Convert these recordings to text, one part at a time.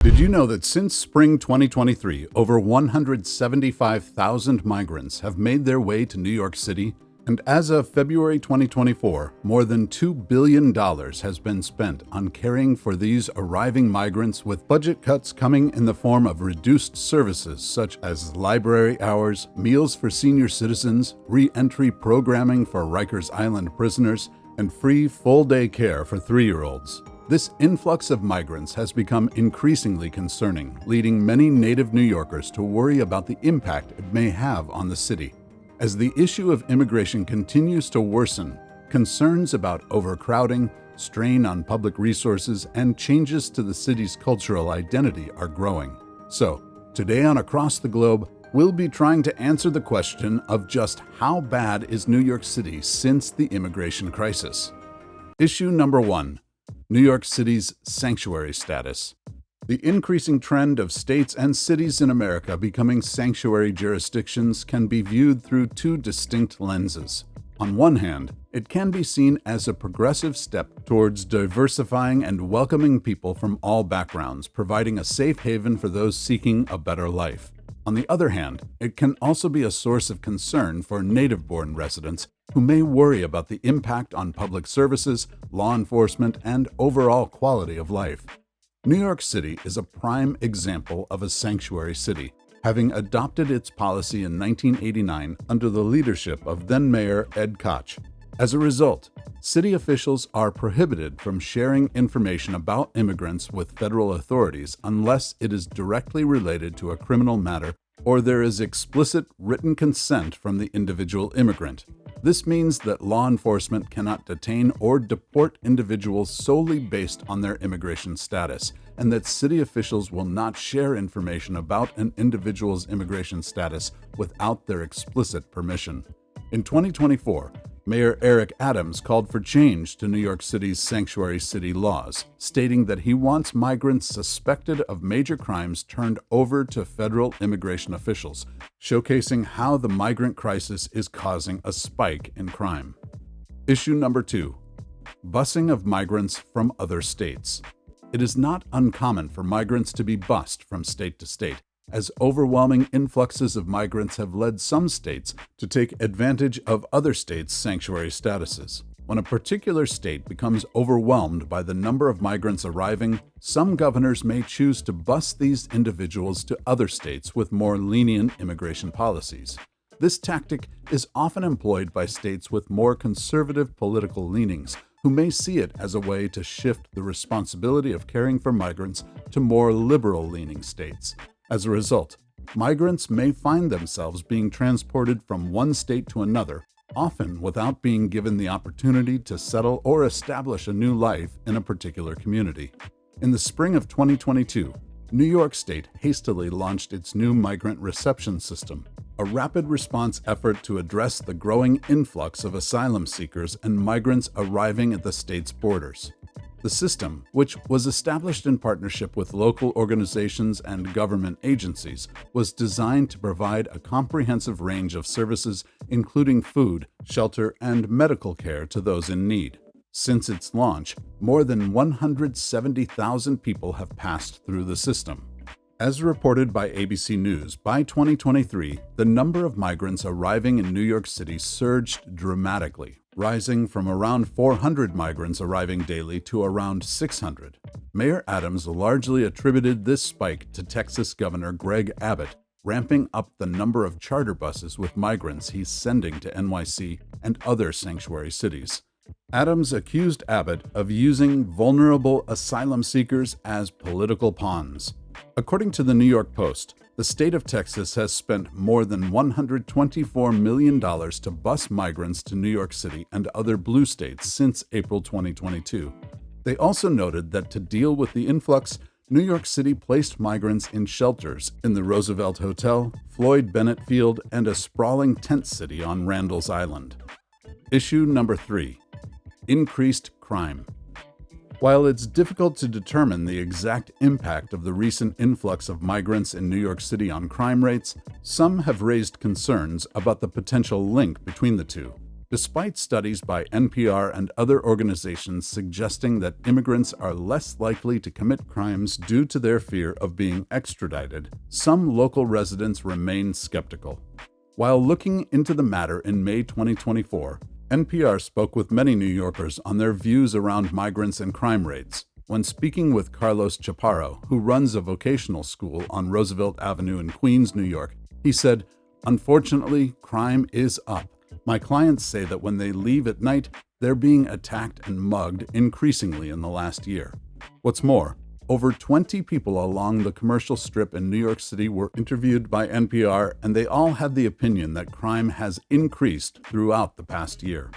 Did you know that since spring 2023, over 175,000 migrants have made their way to New York City? And as of February 2024, more than $2 billion has been spent on caring for these arriving migrants, with budget cuts coming in the form of reduced services such as library hours, meals for senior citizens, re-entry programming for Rikers Island prisoners, and free full-day care for 3-year-olds. This influx of migrants has become increasingly concerning, leading many native New Yorkers to worry about the impact it may have on the city. As the issue of immigration continues to worsen, concerns about overcrowding, strain on public resources, and changes to the city's cultural identity are growing. So, today on Across the Globe, we'll be trying to answer the question of just how bad is New York City since the immigration crisis. Issue number 1. New York City's sanctuary status. The increasing trend of states and cities in America becoming sanctuary jurisdictions can be viewed through two distinct lenses. On one hand, it can be seen as a progressive step towards diversifying and welcoming people from all backgrounds, providing a safe haven for those seeking a better life. On the other hand, it can also be a source of concern for native-born residents who may worry about the impact on public services, law enforcement, and overall quality of life. New York City is a prime example of a sanctuary city, having adopted its policy in 1989 under the leadership of then-Mayor Ed Koch. As a result, city officials are prohibited from sharing information about immigrants with federal authorities unless it is directly related to a criminal matter or there is explicit written consent from the individual immigrant. This means that law enforcement cannot detain or deport individuals solely based on their immigration status, and that city officials will not share information about an individual's immigration status without their explicit permission. In 2024, Mayor Eric Adams called for change to New York City's sanctuary city laws, stating that he wants migrants suspected of major crimes turned over to federal immigration officials, showcasing how the migrant crisis is causing a spike in crime. Issue number 2. Busing of migrants from other states. It is not uncommon for migrants to be bused from state to state, as overwhelming influxes of migrants have led some states to take advantage of other states' sanctuary statuses. When a particular state becomes overwhelmed by the number of migrants arriving, some governors may choose to bus these individuals to other states with more lenient immigration policies. This tactic is often employed by states with more conservative political leanings, who may see it as a way to shift the responsibility of caring for migrants to more liberal-leaning states. As a result, migrants may find themselves being transported from one state to another, often without being given the opportunity to settle or establish a new life in a particular community. In the spring of 2022, New York State hastily launched its new migrant reception system, a rapid response effort to address the growing influx of asylum seekers and migrants arriving at the state's borders. The system, which was established in partnership with local organizations and government agencies, was designed to provide a comprehensive range of services, including food, shelter, and medical care to those in need. Since its launch, more than 170,000 people have passed through the system. As reported by ABC News, by 2023, the number of migrants arriving in New York City surged dramatically, rising from around 400 migrants arriving daily to around 600. Mayor Adams largely attributed this spike to Texas Governor Greg Abbott ramping up the number of charter buses with migrants he's sending to NYC and other sanctuary cities. Adams accused Abbott of using vulnerable asylum seekers as political pawns. According to the New York Post, the state of Texas has spent more than $124 million to bus migrants to New York City and other blue states since April 2022. They also noted that to deal with the influx, New York City placed migrants in shelters in the Roosevelt Hotel, Floyd Bennett Field, and a sprawling tent city on Randall's Island. Issue number 3. Increased crime. While it's difficult to determine the exact impact of the recent influx of migrants in New York City on crime rates, some have raised concerns about the potential link between the two. Despite studies by NPR and other organizations suggesting that immigrants are less likely to commit crimes due to their fear of being extradited, some local residents remain skeptical. While looking into the matter in May 2024, NPR spoke with many New Yorkers on their views around migrants and crime rates. When speaking with Carlos Chaparro, who runs a vocational school on Roosevelt Avenue in Queens, New York, he said, "Unfortunately, crime is up. My clients say that when they leave at night, they're being attacked and mugged increasingly in the last year. What's more, over 20 people along the commercial strip in New York City were interviewed by NPR, and they all had the opinion that crime has increased throughout the past year."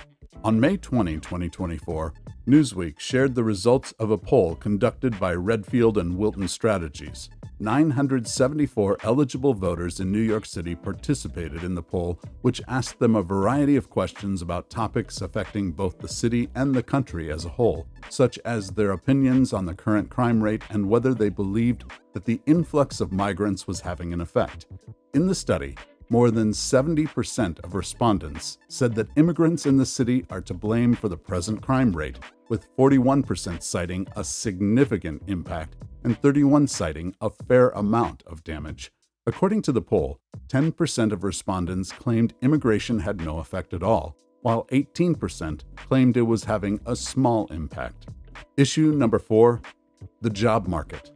On May 20, 2024, Newsweek shared the results of a poll conducted by Redfield and Wilton Strategies. 974 eligible voters in New York City participated in the poll, which asked them a variety of questions about topics affecting both the city and the country as a whole, such as their opinions on the current crime rate and whether they believed that the influx of migrants was having an effect. In the study, more than 70% of respondents said that immigrants in the city are to blame for the present crime rate, with 41% citing a significant impact and 31% citing a fair amount of damage. According to the poll, 10% of respondents claimed immigration had no effect at all, while 18% claimed it was having a small impact. Issue number 4, the job market.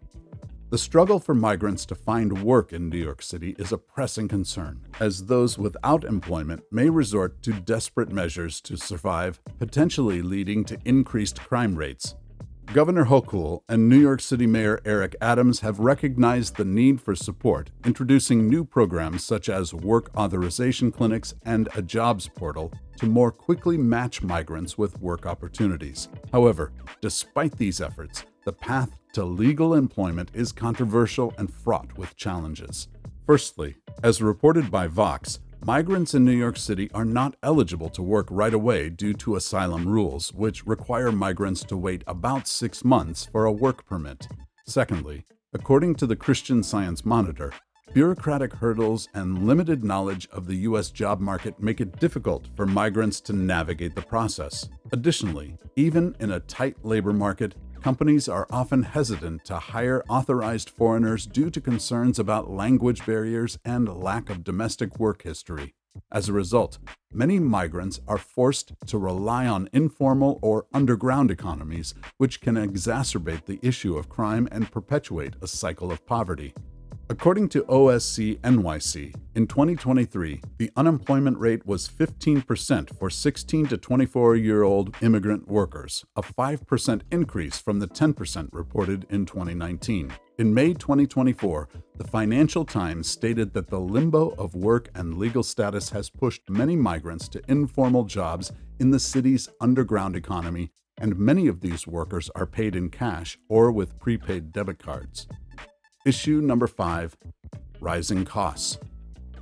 The struggle for migrants to find work in New York City is a pressing concern, as those without employment may resort to desperate measures to survive, potentially leading to increased crime rates. Governor Hochul and New York City Mayor Eric Adams have recognized the need for support, introducing new programs such as work authorization clinics and a jobs portal to more quickly match migrants with work opportunities. However, despite these efforts, the path to legal employment is controversial and fraught with challenges. Firstly, as reported by Vox, migrants in New York City are not eligible to work right away due to asylum rules, which require migrants to wait about 6 months for a work permit. Secondly, according to the Christian Science Monitor, bureaucratic hurdles and limited knowledge of the U.S. job market make it difficult for migrants to navigate the process. Additionally, even in a tight labor market, companies are often hesitant to hire authorized foreigners due to concerns about language barriers and lack of domestic work history. As a result, many migrants are forced to rely on informal or underground economies, which can exacerbate the issue of crime and perpetuate a cycle of poverty. According to OSC NYC, in 2023, the unemployment rate was 15% for 16 to 24-year-old immigrant workers, a 5% increase from the 10% reported in 2019. In May 2024, the Financial Times stated that the limbo of work and legal status has pushed many migrants to informal jobs in the city's underground economy, and many of these workers are paid in cash or with prepaid debit cards. Issue number 5, rising costs.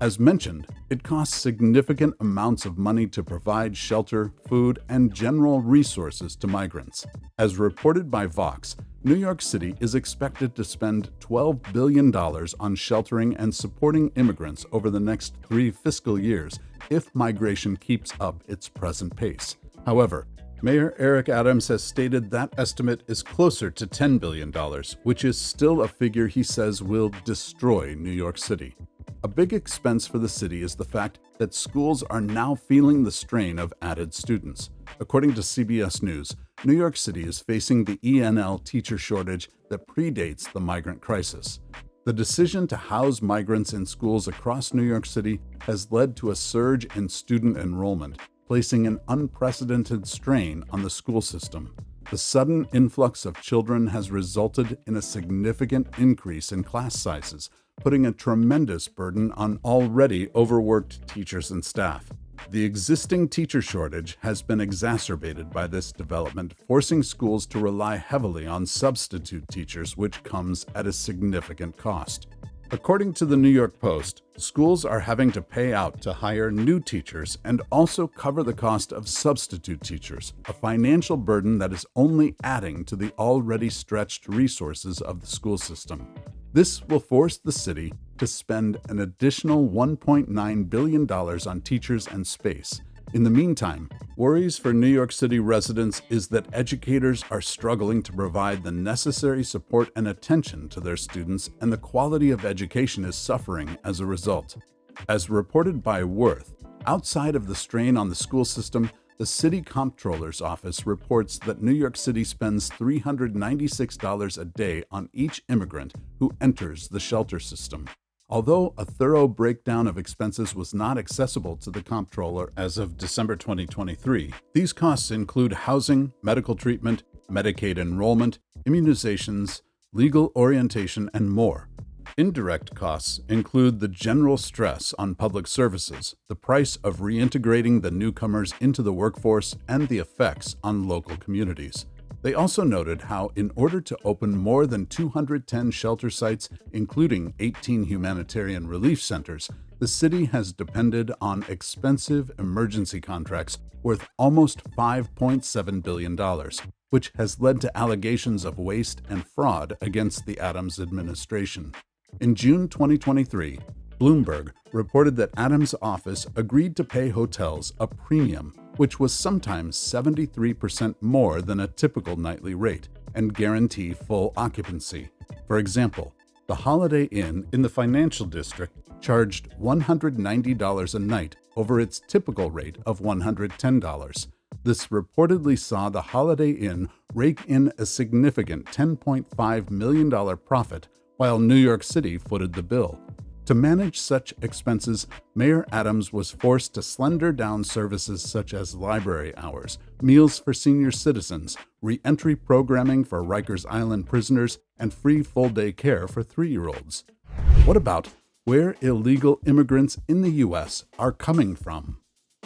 As mentioned, it costs significant amounts of money to provide shelter, food, and general resources to migrants. As reported by Vox, New York City is expected to spend $12 billion on sheltering and supporting immigrants over the next 3 fiscal years if migration keeps up its present pace. However, Mayor Eric Adams has stated that estimate is closer to $10 billion, which is still a figure he says will destroy New York City. A big expense for the city is the fact that schools are now feeling the strain of added students. According to CBS News, New York City is facing the ENL teacher shortage that predates the migrant crisis. The decision to house migrants in schools across New York City has led to a surge in student enrollment, placing an unprecedented strain on the school system. The sudden influx of children has resulted in a significant increase in class sizes, putting a tremendous burden on already overworked teachers and staff. The existing teacher shortage has been exacerbated by this development, forcing schools to rely heavily on substitute teachers, which comes at a significant cost. According to the New York Post, schools are having to pay out to hire new teachers and also cover the cost of substitute teachers, a financial burden that is only adding to the already stretched resources of the school system. This will force the city to spend an additional $1.9 billion on teachers and space, In the meantime, worries for New York City residents is that educators are struggling to provide the necessary support and attention to their students, and the quality of education is suffering as a result. As reported by Worth, outside of the strain on the school system, the City Comptroller's Office reports that New York City spends $396 a day on each immigrant who enters the shelter system. Although a thorough breakdown of expenses was not accessible to the comptroller as of December 2023, these costs include housing, medical treatment, Medicaid enrollment, immunizations, legal orientation, and more. Indirect costs include the general stress on public services, the price of reintegrating the newcomers into the workforce, and the effects on local communities. They also noted how, in order to open more than 210 shelter sites, including 18 humanitarian relief centers, the city has depended on expensive emergency contracts worth almost $5.7 billion, which has led to allegations of waste and fraud against the Adams administration. In June 2023, Bloomberg reported that Adams' office agreed to pay hotels a premium, which was sometimes 73% more than a typical nightly rate, and guarantee full occupancy. For example, the Holiday Inn in the financial district charged $190 a night over its typical rate of $110. This reportedly saw the Holiday Inn rake in a significant $10.5 million profit, while New York City footed the bill. To manage such expenses, Mayor Adams was forced to slender down services such as library hours, meals for senior citizens, re-entry programming for Rikers Island prisoners, and free full-day care for 3-year-olds. What about where illegal immigrants in the U.S. are coming from?